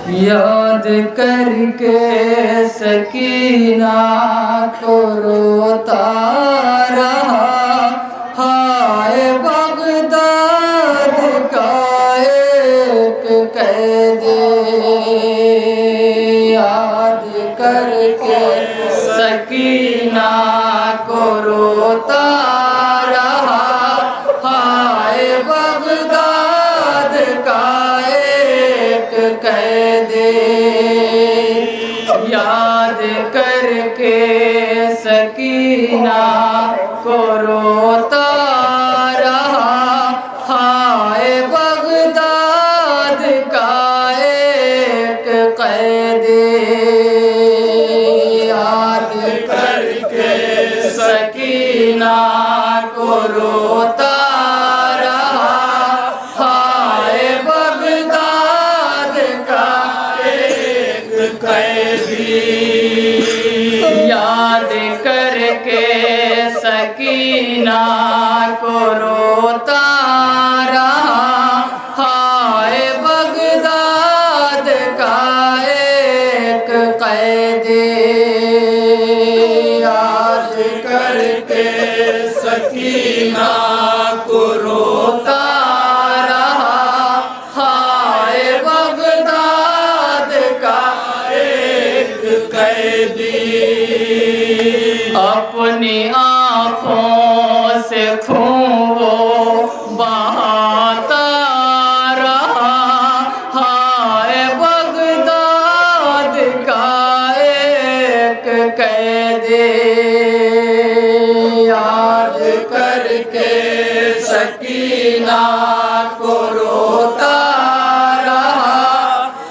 याद करके सकीना को रोता रहा, हाय बगदाद का एक कैदी। याद करके सकीना को रोता रहा, हाय बगदाद का एक कैदी। याद करके सकीना को रोता रहा, हाय बगदाद का एक कैदी। याद करके सकीना को रोता रहा, हाय बगदाद का एक कैदी। याद करके सकीना को रोता रहा, हाय बगदाद का एक कैदी। याद करके सकीना को रोता रहा, हाय बगदाद का एक कैदी। अपनी आँखों से खून वो बहाता रहा, हाय बगदाद का एक कैदी। याद करके सकीना को रोता रहा,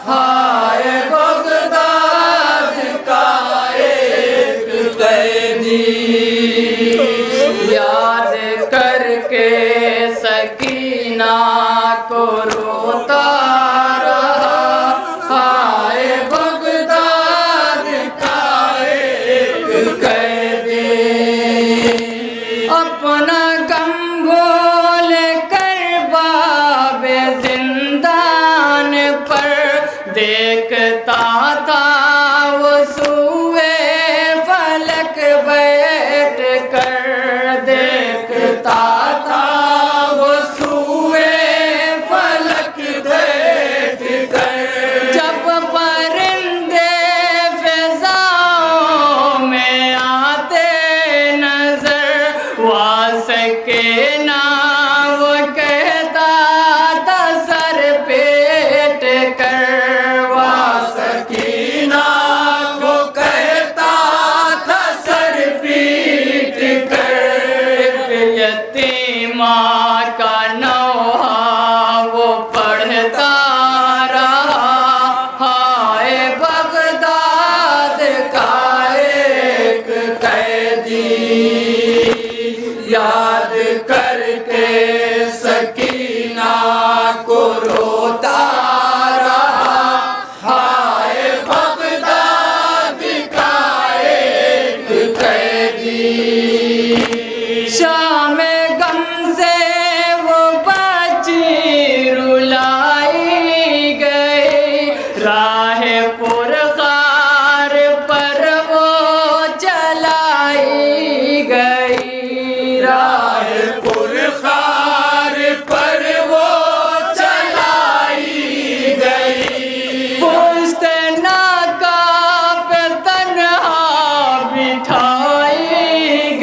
हाय बगदाद का एक कैदी। याद करके सकीना को रोता रहा, हाय बगदाद का एक कैदी। अपना गम भूल कर बाबे जिंदान पर देखता था वो सूए फलक बैठ कर। देखता था वो सूए फलक बैठ कर। जब परिंदे फिजाओं में आते नजर, वासके ना वो कहता था सर पेट कर। वासकीना को कहता था सर पीट कर। यतीमा का नौहा वो पढ़ता रहा, हाय बगदाद का एक कैदी। याद करके सकीना को रोता रहा, हाय बगदाद का एक कैदी। शाम गम से वो बची रुलाई गई, राह पुरखार पर वो चलाई गई। राह पुरखार पर वो चलाई गई। पुश्त नाका पे तन्हा बिठाई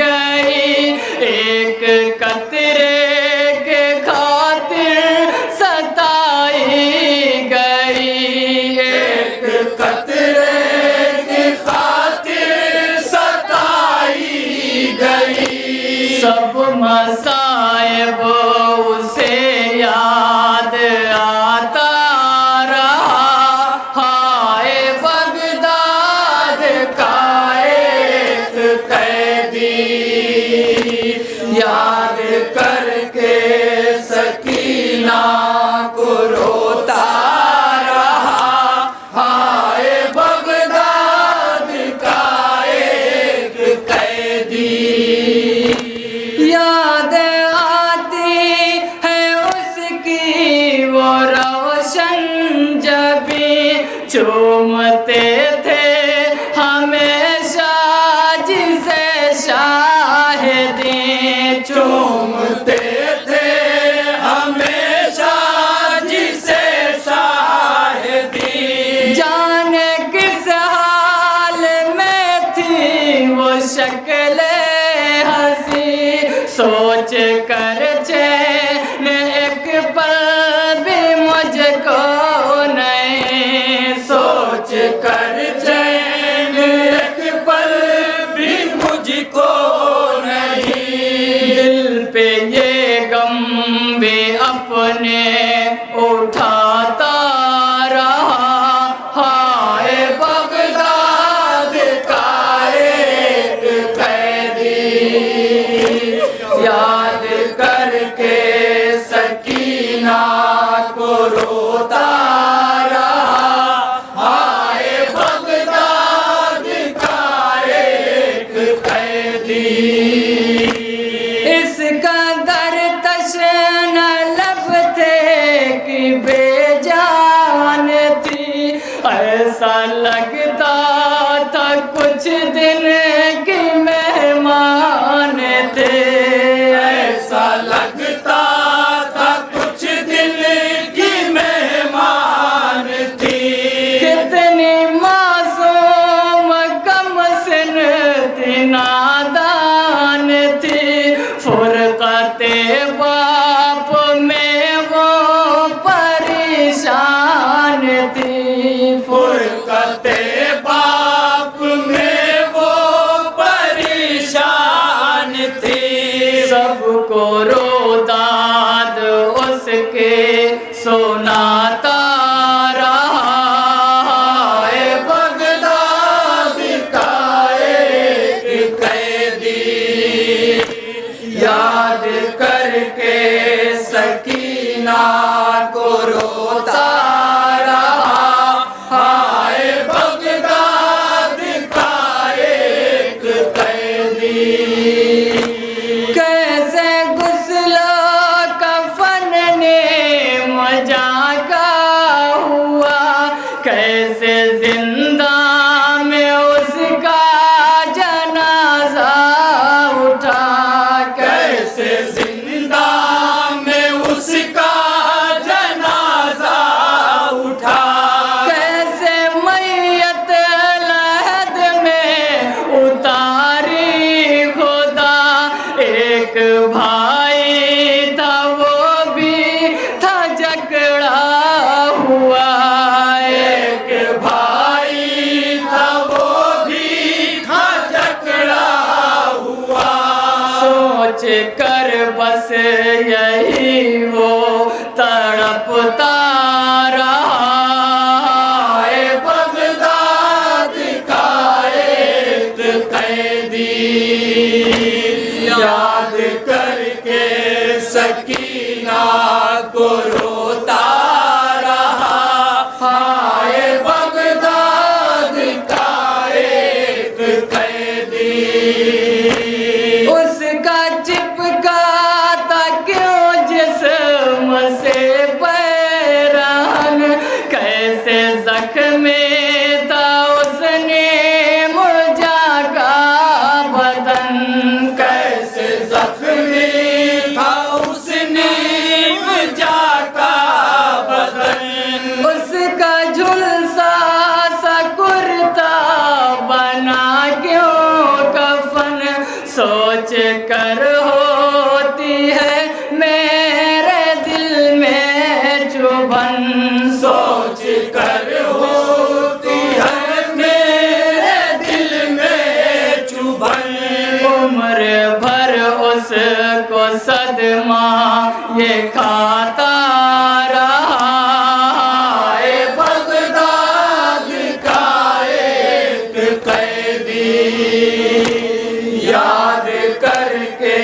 गई, एक कतरे के खातिर सताई गई। एक चूमते थे हमेशा जिसे शाहिदी, चूमते थे हमेशा जिसे शाहिदी। जाने किस हाल में थी वो शक्ल हंसी, सोच कर चैन एक पल भी मुझको नहीं, सोच कर चैन एक पल भी मुझको नहीं। दिल पे ये गम भी अपने उठाता रहा, हाय बगदाद का एक कैदी, याद करके सकीना को रोता रहा, हाय बगदाद का एक कैदी। इसका दर तशना लब थे कि बेजान थी, ऐसा लगता था कुछ दिन की मेहमान थे, ऐसा लगता था कुछ दिन की मेहमान थी। कितनी मासूम कम सिन थी, नादान थी, फुरकते बाप में वो परेशान थी, फुरकते बाप में वो परेशान थी। सबको रोदाद उसके सुनाता रहा, हाय बगदाद का एक कैदी, याद करके सकीना को रोता रहा, हाय बगदाद का एक कैदी। कैसे गुस्लो कफन ने मजाका हुआ, कैसे जिंदा में उसका जनाजा उठा, कैसे जिंदा में उसका जनाजा उठा, कैसे मैयत लहद में उतारी खुदा, एक भाई था वो भी था जकड़ा हुआ, एक भाई था वो भी था जकड़ा हुआ। सोच कर बस यही वो तड़पता रहा, हाय बगदाद का एक कैदी, याद करके सकीना को रोता रहा, हाय बगदाद का एक कैदी। उसका चिपका था क्यों जिस्म से पैरान, कैसे जख्मे था उसने मुझाका बदन, कैसे जख्मी था उसने जाका बदन, उसका झुलसा सा कुर्ता बना क्यों कफन, सोच कर होती है मेरे दिल में चुभन, सोच कर होती है मेरे दिल में चुभन। उम्र भर उसको सदमा ये खाता रहा, हाय बगदाद का एक कैदी, याद करके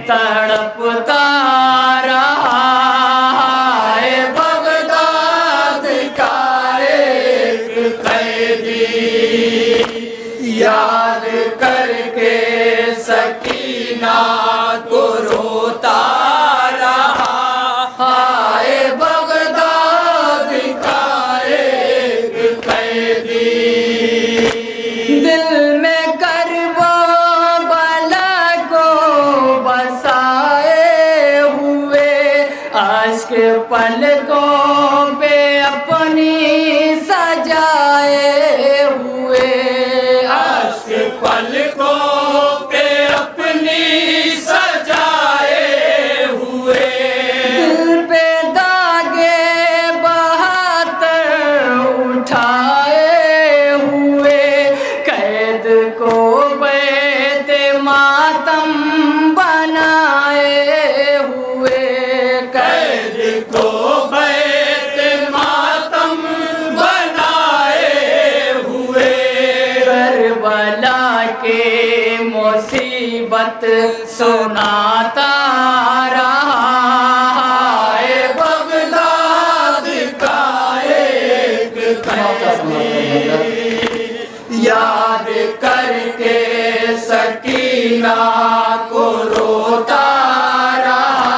तड़पता रहा है बगदाद का एक कैदी। याद करके सकीना को रोता रहा हाय बगदाद का एक कैदी। दिल में करबो बला को बसाए हुए आश्क पलकों पे अपनी सजाए हुए आश्क पलकों पे अपनी सजाए हुए। दिल पे दागे बहातर उठाए हुए कैद को बैत मातम बनाए हुए कैद को बैत मातम बनाए हुए। करबला के मुसीबत सुनाता रहा है बगदाद का एक कैदी। याद करके सकीना को रोता रहा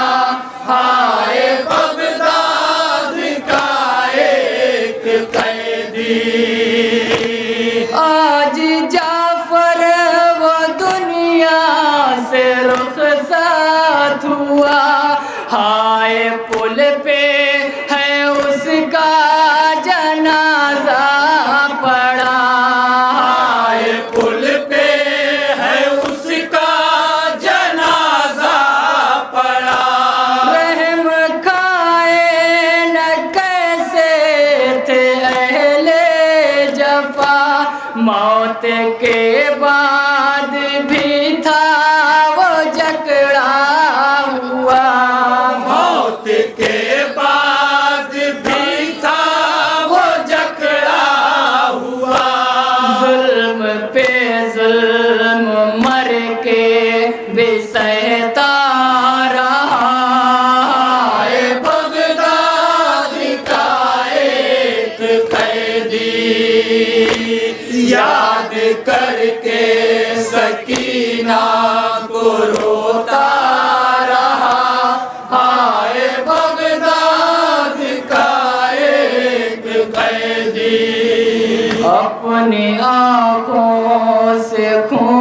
हाय बगदाद का एक कैदी। आज जाफर वो दुनिया से रुखसत हुआ हाय पुल पे है उसका जनाजा पड़ा हाय पुल पे है उसका जनाजा पड़ा। रहम खाए न कैसे थे अहले जफा मौत के बाद भी था वो जकड़ा हुआ मौत के बाद भी था वो जकड़ा हुआ। जुल्म पे जुल्म मर के भी सहता रहा है बगदाद का एक कैदी। याद करके सकीना को रोता रहा हाय बगदाद का एक कैदी। अपनी आँखों से खून